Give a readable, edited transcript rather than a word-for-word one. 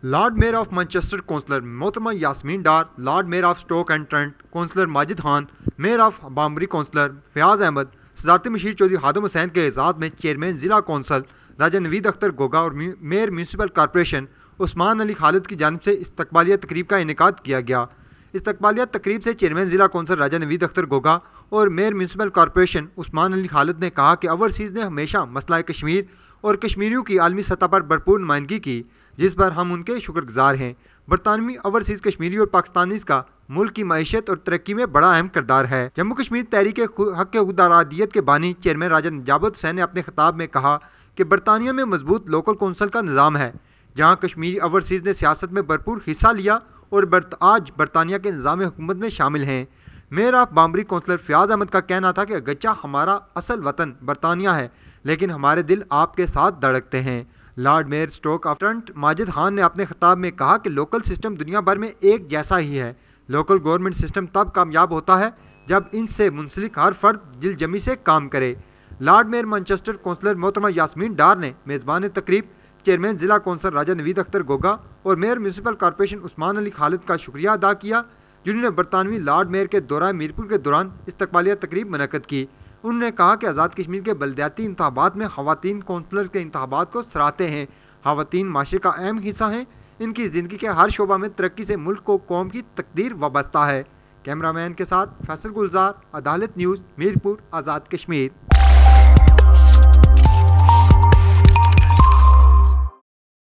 Lord mayor of Manchester councillor मोहतरमा Yasmeen Dar, lord mayor of Stoke and Trent councillor Majid Khan, mayor of Banbury councillor Fayyaz Ahmed, सदारती मशीर चौधरी हादम हुसैन के एजाज़ में चेयरमैन ज़िला कौंसल राजा नवीद अख्तर गोगा और mayor municipal corporation Usman Ali Khalid की जानिब से इस्तकबालिया तकरीब का इनेकाद किया गया। इस्तकबालिया तकरीब से चेयरमैन ज़िला कौंसल राजा नवीद अख्तर गोगा और mayor municipal corporation Usman Ali Khalid ने कहा कि ओवरसीज़ ने हमेशा मसला कश्मीर और कश्मीरियों की आलमी सतह पर भरपूर नुमाइंदगी की, जिस पर हम उनके शुक्रगुजार हैं। बरतानवी ओवरसीज़ कश्मीरी और पाकिस्तानीज़ का मुल्क की मईशत और तरक्की में बड़ा अहम किरदार है। जम्मू कश्मीर तहरीक हक़ खुद आरादियत के बानी चेयरमैन राजा नजाबत हुसैन ने अपने खिताब में कहा कि बरतानिया में मजबूत लोकल कौंसल का निज़ाम है, जहाँ कश्मीरी ओवरसीज़ ने सियासत में भरपूर हिस्सा लिया और आज बरतानिया के निज़ाम हुकूमत में शामिल हैं। Mayor of Banbury councillor Fayyaz Ahmed का कहना था कि अगरचा हमारा असल वतन बरतानिया है, लेकिन हमारे दिल आपके साथ धड़कते हैं। Lord Mayor Stoke of Trent Majid Khan ने अपने खिताब में कहा कि लोकल सिस्टम दुनिया भर में एक जैसा ही है। लोकल गवर्नमेंट सिस्टम तब कामयाब होता है जब इनसे मुंसलिक हर फर्द दिलजमी से काम करे। लॉर्ड मेयर मैनचेस्टर कौंसलर मोहतरमा यास्मीन डार ने मेज़बान तकरीब चेयरमैन ज़िला कौंसल राजा नवीद अख्तर गोगा और mayor municipal corporation Usman Ali Khalid का शुक्रिया अदा किया, जिन्होंने बरतानवी लॉर्ड मेयर के दौरा मीरपुर के दौरान इस्तकबालिया तकरीब मुनक्कद की। उन्होंने कहा कि आज़ाद कश्मीर के बलदियाती इंतखाबात में ख़वातीन कौंसलर्स के इंतखाबात को सराहते हैं। ख़वातीन माशरे का अहम हिस्सा हैं, इनकी ज़िंदगी के हर शोबा में तरक्की से मुल्क को कौम की तकदीर वाबस्ता है। कैमरामैन के साथ फैसल गुलजार, अदालत न्यूज़, मीरपुर, आज़ाद कश्मीर।